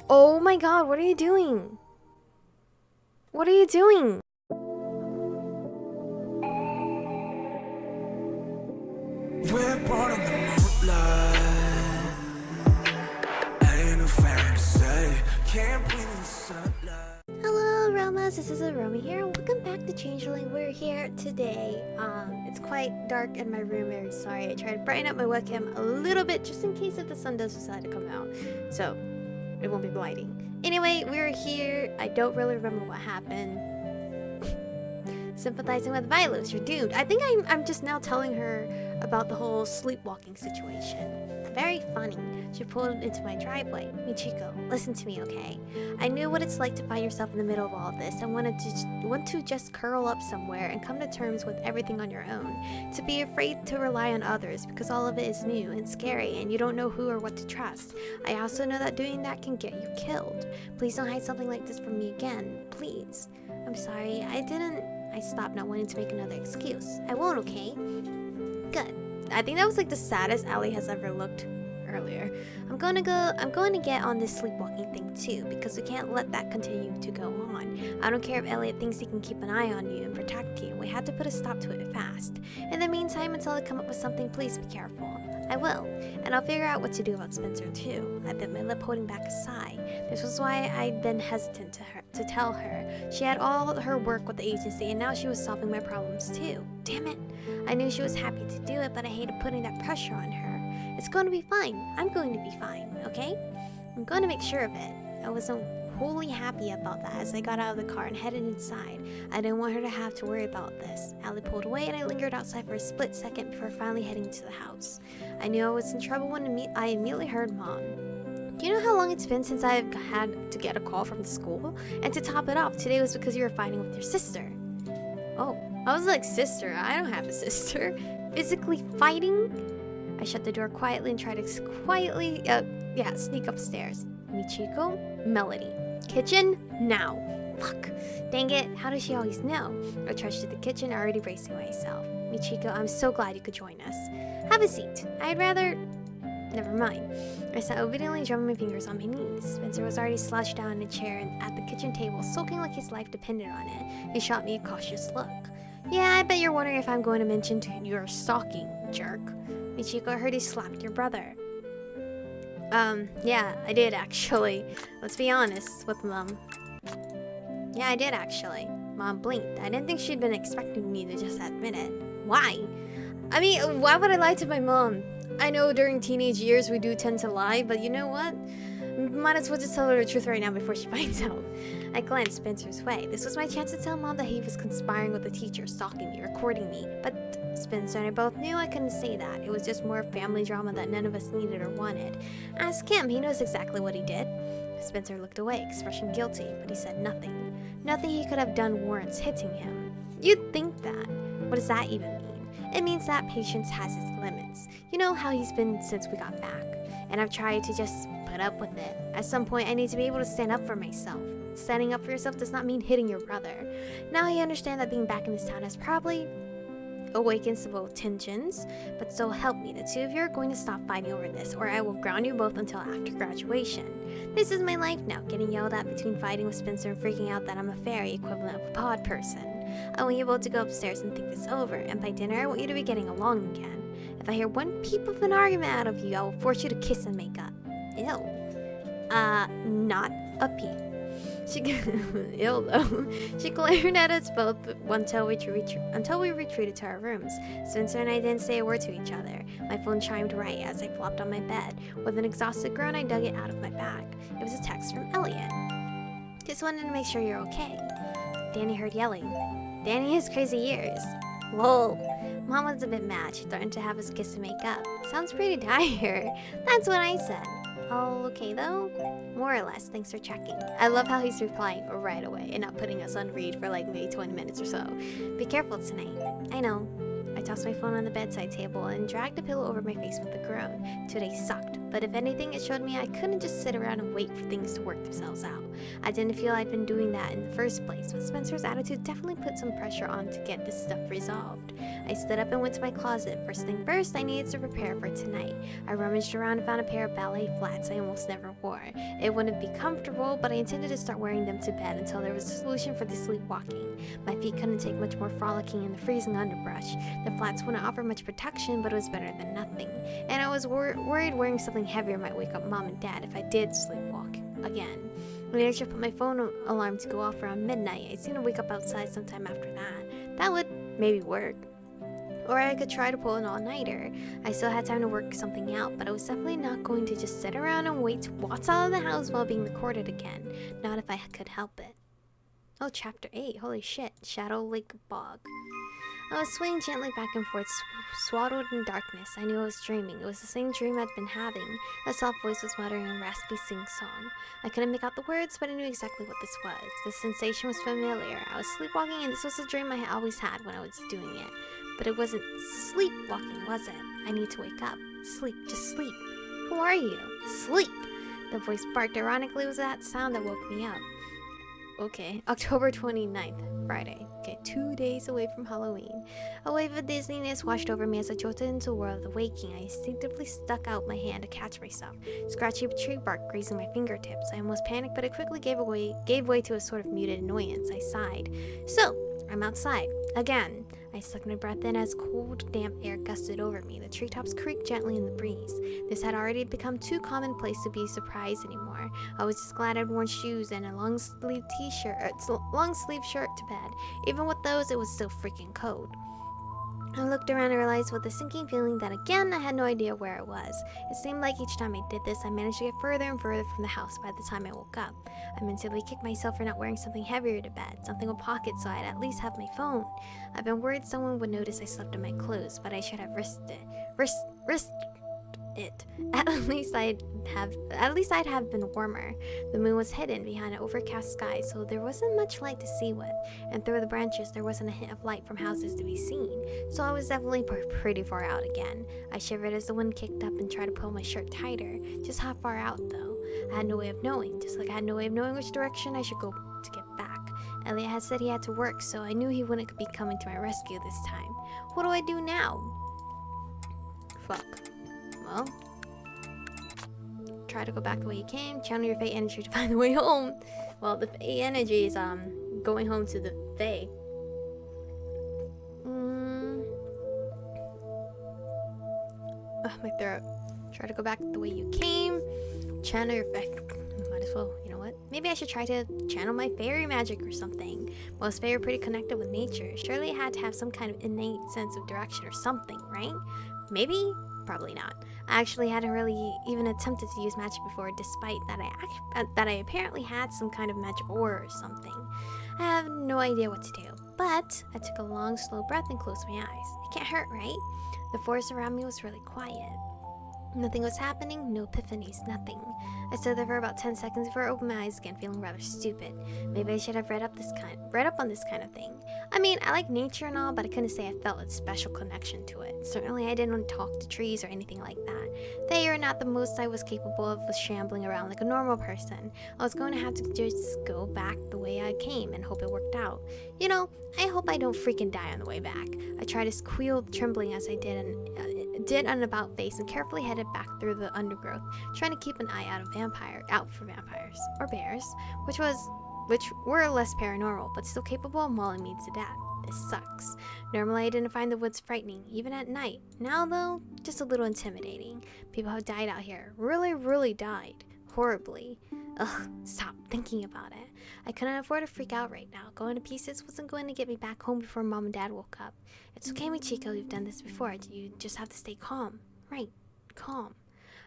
Oh my god, what are you doing? What are you doing? We're born in the moonlight. Ain't no fair to say. Can't breathe in the sunlight. Hello, Romas. This is Aromie here. Welcome back to Changeling. We're here today. It's quite dark in my room. Very sorry. I tried to brighten up my webcam a little bit just in case if the sun does decide to come out, so it won't be blinding. Anyway, we're here. I don't really remember what happened. Sympathizing with Violet, you're doomed. I think I'm just now telling her about the whole sleepwalking situation. Very funny. She pulled into my driveway. Michiko, listen to me, okay? I knew what it's like to find yourself in the middle of all of this and want to just curl up somewhere and come to terms with everything on your own. To be afraid to rely on others because all of it is new and scary and you don't know who or what to trust. I also know that doing that can get you killed. Please don't hide something like this from me again. Please. I'm sorry. I stopped not wanting to make another excuse. I won't, okay? Good. I think that was like the saddest Allie has ever looked earlier. I'm going to get on this sleepwalking thing too, because we can't let that continue to go on. I don't care if Elliot thinks he can keep an eye on you and protect you. We have to put a stop to it fast. In the meantime, until I come up with something, please be careful. I will. And I'll figure out what to do about Spencer too. I bit my lip holding back a sigh. This was why I'd been hesitant to tell her. She had all her work with the agency and now she was solving my problems too. Damn it. I knew she was happy to do it, but I hated putting that pressure on her. It's going to be fine. I'm going to be fine, okay? I'm going to make sure of it. I wasn't wholly happy about that as I got out of the car and headed inside. I didn't want her to have to worry about this. Allie pulled away and I lingered outside for a split second before finally heading to the house. I knew I was in trouble when I immediately heard Mom. Do you know how long it's been since I've had to get a call from school? And to top it off, today was because you were fighting with your sister. Oh, I was like, sister? I don't have a sister. Physically fighting? I shut the door quietly and tried to quietly, sneak upstairs. Michiko, Melody. Kitchen, now. Fuck. Dang it, how does she always know? I trudged to the kitchen, already bracing myself. Michiko, I'm so glad you could join us. Have a seat. I'd rather... Never mind. I sat obediently drumming my fingers on my knees. Spencer was already slouched down in a chair at the kitchen table, sulking like his life depended on it. He shot me a cautious look. Yeah, I bet you're wondering if I'm going to mention your stalking, jerk. Michiko, I heard he slapped your brother. Yeah, I did actually. Let's be honest with Mom. Yeah, I did actually. Mom blinked. I didn't think she'd been expecting me to just admit it. Why? I mean, why would I lie to my mom? I know during teenage years we do tend to lie, but you know what? Might as well just tell her the truth right now before she finds out. I glanced Spencer's way. This was my chance to tell Mom that he was conspiring with the teacher, stalking me, recording me. But Spencer and I both knew I couldn't say that. It was just more family drama that none of us needed or wanted. Ask him, he knows exactly what he did. Spencer looked away, expression guilty, but he said nothing. Nothing he could have done warrants hitting him. You'd think that. What does that even mean? It means that patience has its limits. You know how he's been since we got back. And I've tried to just put up with it. At some point, I need to be able to stand up for myself. Standing up for yourself does not mean hitting your brother. Now I understand that being back in this town has probably awakened some both tensions, but so help me, the two of you are going to stop fighting over this, or I will ground you both until after graduation. This is my life now, getting yelled at between fighting with Spencer and freaking out that I'm a fairy equivalent of a pod person. I want you both to go upstairs and think this over, and by dinner I want you to be getting along again. If I hear one peep of an argument out of you, I will force you to kiss and make up. Ew. Not a peep. Ill though. She glared at us both until we retreated to our rooms. Spencer and I didn't say a word to each other. My phone chimed right as I flopped on my bed. With an exhausted groan, I dug it out of my bag. It was a text from Elliot. Just wanted to make sure you're okay. Danny heard yelling. Danny has crazy ears. Lol. Mom was a bit mad. She threatened to have us kiss and make up. Sounds pretty dire. That's what I said. All okay though? More or less, thanks for checking. I love how he's replying right away and not putting us on read for like maybe 20 minutes or so. Be careful tonight. I know. I tossed my phone on the bedside table and dragged a pillow over my face with a groan. Today sucked, but if anything, it showed me I couldn't just sit around and wait for things to work themselves out. I didn't feel I'd been doing that in the first place, but Spencer's attitude definitely put some pressure on to get this stuff resolved. I stood up and went to my closet. First thing first, I needed to prepare for tonight. I rummaged around and found a pair of ballet flats I almost never wore. It wouldn't be comfortable, but I intended to start wearing them to bed until there was a solution for the sleepwalking. My feet couldn't take much more frolicking in the freezing underbrush. The flats wouldn't offer much protection, but it was better than nothing. And I was worried wearing something heavier might wake up Mom and Dad if I did sleepwalk again. I made sure to put my phone alarm to go off around midnight. I seemed to wake up outside sometime after that. That would maybe work. Or I could try to pull an all-nighter. I still had time to work something out, but I was definitely not going to just sit around and wait to waltz out of the house while being recorded again. Not if I could help it. Oh, Chapter 8. Holy shit. Shadow Lake Bog. I was swaying gently back and forth, swaddled in darkness. I knew I was dreaming. It was the same dream I'd been having. A soft voice was muttering a raspy sing-song. I couldn't make out the words, but I knew exactly what this was. The sensation was familiar. I was sleepwalking, and this was a dream I always had when I was doing it. But it wasn't sleepwalking, was it? I need to wake up. Sleep. Just sleep. Who are you? Sleep! The voice barked. Ironically, it was that sound that woke me up. Okay, October 29th, Friday. Okay, 2 days away from Halloween. A wave of dizziness washed over me as I jolted into the world of the waking. I instinctively stuck out my hand to catch myself. Scratchy tree bark grazing my fingertips. I almost panicked, but it quickly gave way to a sort of muted annoyance. I sighed. So, I'm outside. Again. I sucked my breath in as cold, damp air gusted over me. The treetops creaked gently in the breeze. This had already become too commonplace to be surprised anymore. I was just glad I'd worn shoes and a long-sleeve shirt to bed. Even with those, it was still freaking cold. I looked around and realized with a sinking feeling that again I had no idea where I was. It seemed like each time I did this, I managed to get further and further from the house by the time I woke up. I mentally kicked myself for not wearing something heavier to bed, something with pockets so I'd at least have my phone. I've been worried someone would notice I slept in my clothes, but I should have risked it. At least I'd have been warmer. The moon was hidden behind an overcast sky, so there wasn't much light to see with, and through the branches there wasn't a hint of light from houses to be seen, so I was definitely pretty far out again. I shivered as the wind kicked up and tried to pull my shirt tighter. Just how far out, though? I had no way of knowing, just like I had no way of knowing which direction I should go to get back. Elliot had said he had to work, so I knew he wouldn't be coming to my rescue this time. What do I do now? Fuck. Well, try to go back the way you came. Channel your Fae energy to find the way home. Well, the Fae energy is going home to the Fae. My throat. Try to go back the way you came. Channel your Fae. Might as well. You know what? Maybe I should try to channel my fairy magic or something. Most Fae are pretty connected with nature. Surely it had to have some kind of innate sense of direction or something, right? Maybe? Probably not. I actually hadn't really even attempted to use magic before, despite that I apparently had some kind of magic aura or something. I have no idea what to do, but I took a long, slow breath and closed my eyes. It can't hurt, right? The forest around me was really quiet. Nothing was happening, no epiphanies, nothing. I stood there for about 10 seconds before I opened my eyes again, feeling rather stupid. Maybe I should have read up on this kind of thing. I mean, I like nature and all, but I couldn't say I felt a special connection to it. Certainly I didn't talk to trees or anything like that. They are not the most I was capable of was shambling around like a normal person. I was going to have to just go back the way I came and hope it worked out. You know, I hope I don't freaking die on the way back. I tried to squeal, trembling as I did an about face and carefully headed back through the undergrowth, trying to keep an eye out for vampires or bears, which were less paranormal but still capable of mauling me to death. This sucks. Normally I didn't find the woods frightening, even at night. Now though, just a little intimidating. People have died out here. Really died. Horribly. Ugh, stop thinking about it. I couldn't afford to freak out right now. Going to pieces wasn't going to get me back home before Mom and Dad woke up. It's okay, Michiko, you've done this before. You just have to stay calm. Right, calm.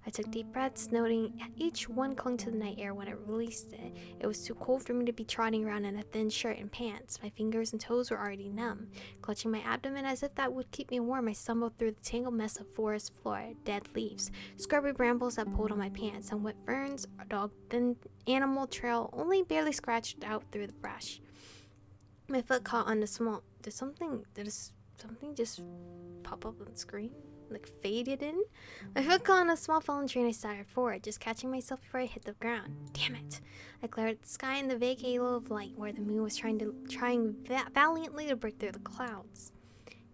I took deep breaths, noting each one clung to the night air when I released it. It was too cold for me to be trotting around in a thin shirt and pants. My fingers and toes were already numb. Clutching my abdomen as if that would keep me warm, I stumbled through the tangled mess of forest floor, dead leaves, scrubby brambles that pulled on my pants, and wet ferns, a dog, thin animal trail only barely scratched out through the brush. My foot caught on the small... Did something just pop up on the screen? like faded in. My foot caught on a small fallen tree and I staggered forward, just catching myself before I hit the ground. Damn it! I glared at the sky in the vague halo of light where the moon was trying valiantly to break through the clouds.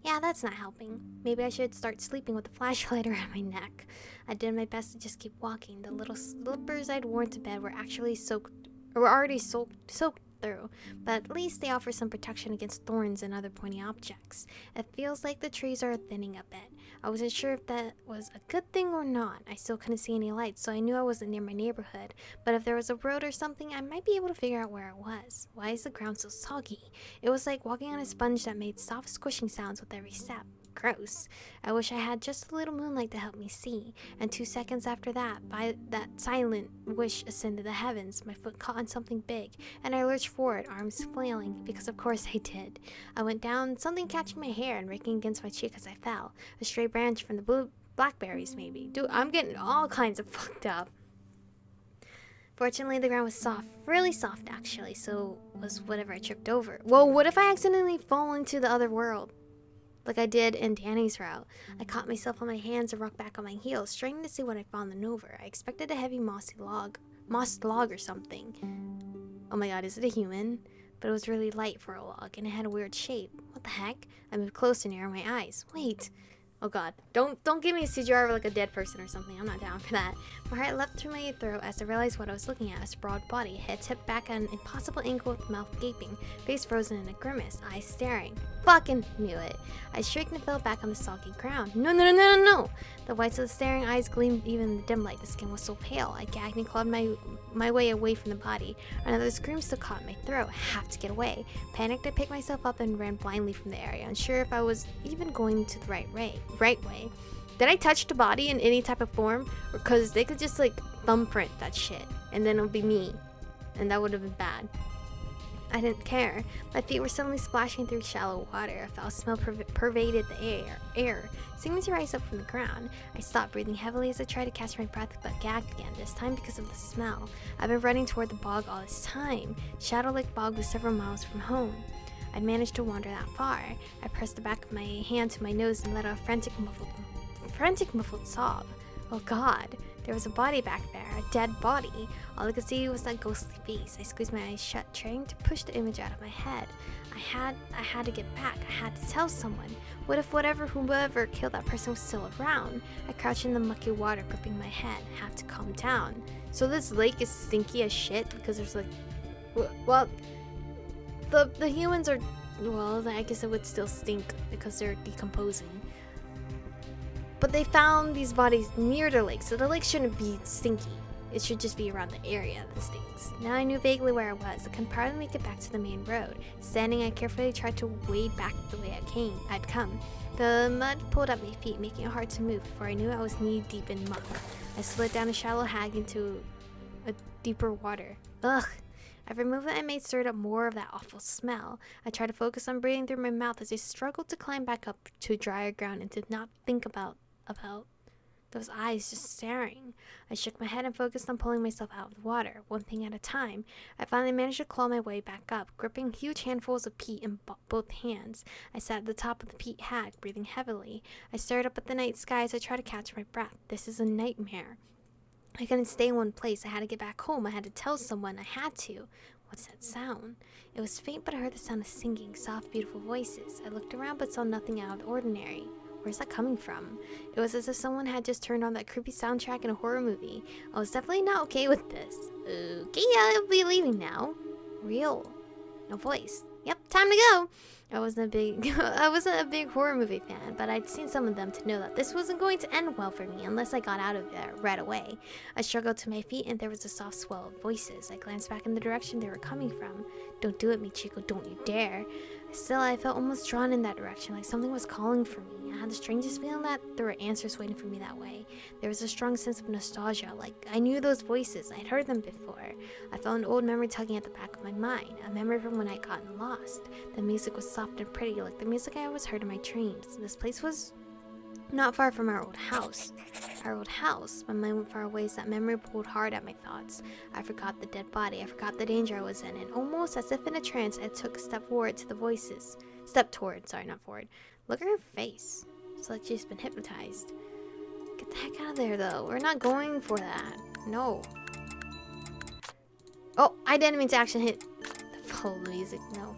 Yeah, that's not helping. Maybe I should start sleeping with a flashlight around my neck. I did my best to just keep walking. The little slippers I'd worn to bed were already soaked through, but at least they offer some protection against thorns and other pointy objects. It feels like the trees are thinning a bit. I wasn't sure if that was a good thing or not. I still couldn't see any lights, so I knew I wasn't near my neighborhood, but if there was a road or something, I might be able to figure out where it was. Why is the ground so soggy? It was like walking on a sponge that made soft squishing sounds with every step. Gross. I wish I had just a little moonlight to help me see. And 2 seconds after that, by that silent wish ascended the heavens, my foot caught on something big, and I lurched forward, arms flailing, because of course I did. I went down, something catching my hair and raking against my cheek as I fell. A stray branch from the blackberries, maybe. Dude, I'm getting all kinds of fucked up. Fortunately, the ground was soft, really soft actually, so was whatever I tripped over. Whoa, what if I accidentally fall into the other world? Like I did in Danny's route. I caught myself on my hands and rocked back on my heels, straining to see what I'd fallen over. I expected a heavy mossed log or something. Oh my god, is it a human? But it was really light for a log, and it had a weird shape. What the heck? I moved closer, near my eyes. Wait. Oh god, don't give me a Seizure like a dead person or something. I'm not down for that. My heart leapt through my throat as I realized what I was looking at. A sprawled body, head tipped back at an impossible angle with mouth gaping, face frozen in a grimace, eyes staring. Fucking knew it. I shrieked and fell back on the soggy ground. No, no, no, no, no, no! The whites of the staring eyes gleamed even in the dim light. The skin was so pale. I gagged and clawed my way away from the body. Another scream still caught in my throat. I have to get away. Panicked, I picked myself up and ran blindly from the area, unsure if I was even going to the right way. Did I touch the body in any type of form? Or because they could just like thumbprint that shit and then it'll be me. And that would have been bad. I didn't care. My feet were suddenly splashing through shallow water. A foul smell pervaded the air, seeming to rise up from the ground. I stopped, breathing heavily as I tried to catch my breath, but gagged again, this time because of the smell. I've been running toward the bog all this time. Lake Bog was several miles from home. I'd managed to wander that far. I pressed the back of my hand to my nose and let out a frantic muffled sob. Oh god, there was a body back there, a dead body. All I could see was that ghostly face. I squeezed my eyes shut, trying to push the image out of my head. I had to get back. I had to tell someone. What if whoever killed that person was still around? I crouched in the mucky water, gripping my head. I have to calm down. So this lake is stinky as shit because there's like, well, the humans are, well, I guess it would still stink because they're decomposing. But they found these bodies near the lake, so the lake shouldn't be stinky. It should just be around the area that stinks. Now I knew vaguely where I was. I could probably make it back to the main road. Standing, I carefully tried to wade back the way I'd come. The mud pulled up my feet, making it hard to move. Before I knew it, I was knee-deep in muck. I slid down a shallow hag into a deeper water. Ugh! Every movement I made stirred up more of that awful smell. I tried to focus on breathing through my mouth as I struggled to climb back up to drier ground and did not think about those eyes just staring. I shook my head and focused on pulling myself out of the water, one thing at a time. I finally managed to claw my way back up, gripping huge handfuls of peat in both hands. I sat at the top of the peat hag, breathing heavily. I stared up at the night sky as I tried to catch my breath. This is a nightmare. I couldn't stay in one place. I had to get back home. I had to tell someone. I had to. What's that sound? It was faint, but I heard the sound of singing, soft, beautiful voices. I looked around but saw nothing out of the ordinary. Where's that coming from? It was as if someone had just turned on that creepy soundtrack in a horror movie. I was definitely not okay with this. Okay, I'll be leaving now. Real. No voice. Yep, time to go. I wasn't a big horror movie fan, but I'd seen some of them to know that this wasn't going to end well for me unless I got out of there right away. I struggled to my feet and there was a soft swell of voices. I glanced back in the direction they were coming from. Don't do it, Michiko, don't you dare. Still, I felt almost drawn in that direction, like something was calling for me. I had the strangest feeling that there were answers waiting for me that way. There was a strong sense of nostalgia, like I knew those voices, I'd heard them before. I felt an old memory tugging at the back of my mind, a memory from when I'd gotten lost. The music was soft and pretty, like the music I always heard in my dreams. This place was not far from our old house. My mind went far away as that memory pulled hard at my thoughts. I forgot the dead body, I forgot the danger I was in, and almost as if in a trance, I took a step toward to the voices. Step toward, sorry, not forward. Look at her face. It's like she's been hypnotized. Get the heck out of there, though. We're not going for that. No. Oh, I didn't mean to actually hit the follow the music. No.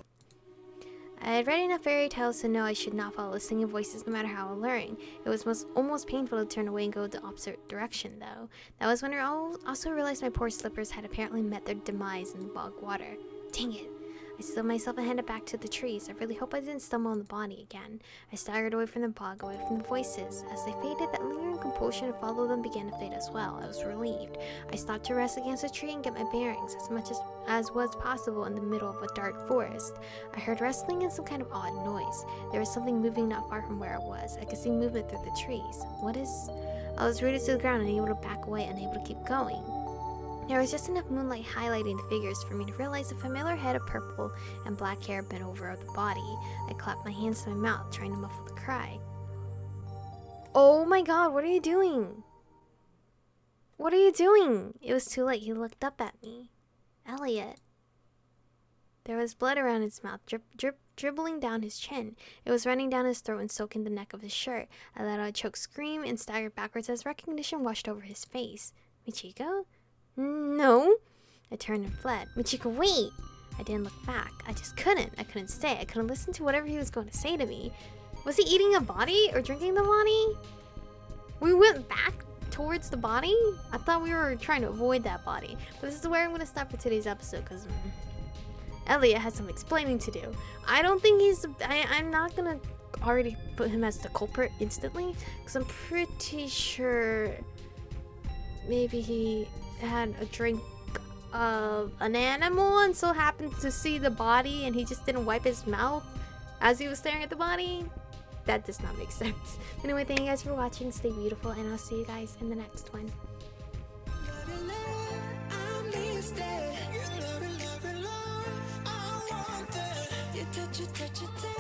I had read enough fairy tales to know I should not follow singing voices no matter how alluring. It was almost painful to turn away and go the opposite direction, though. That was when I also realized my poor slippers had apparently met their demise in the bog water. Dang it. I slid myself and headed back to the trees. I really hope I didn't stumble on the body again. I staggered away from the bog, away from the voices. As they faded, that lingering compulsion to follow them began to fade as well. I was relieved. I stopped to rest against a tree and get my bearings, as much as was possible in the middle of a dark forest. I heard rustling and some kind of odd noise. There was something moving not far from where I was. I could see movement through the trees. What is... I was rooted to the ground, unable to back away, unable to keep going. There was just enough moonlight highlighting the figures for me to realize a familiar head of purple and black hair bent over the body. I clapped my hands to my mouth, trying to muffle the cry. Oh my god, what are you doing? What are you doing? It was too late. He looked up at me. Elliot. There was blood around his mouth, dribbling down his chin. It was running down his throat and soaking the neck of his shirt. I let out a choked scream and staggered backwards as recognition washed over his face. Michiko? No. I turned and fled. Michiko, wait! I didn't look back. I just couldn't. I couldn't stay. I couldn't listen to whatever he was going to say to me. Was he eating a body or drinking the body? We went back towards the body? I thought we were trying to avoid that body. But this is where I'm going to stop for today's episode because Elliot has some explaining to do. I don't think he's... I'm not going to already put him as the culprit instantly because I'm pretty sure maybe he had a drink of an animal and so happened to see the body and he just didn't wipe his mouth as he was staring at the body. That does not make sense. Anyway, thank you guys for watching. Stay beautiful and I'll see you guys in the next one. Touch it,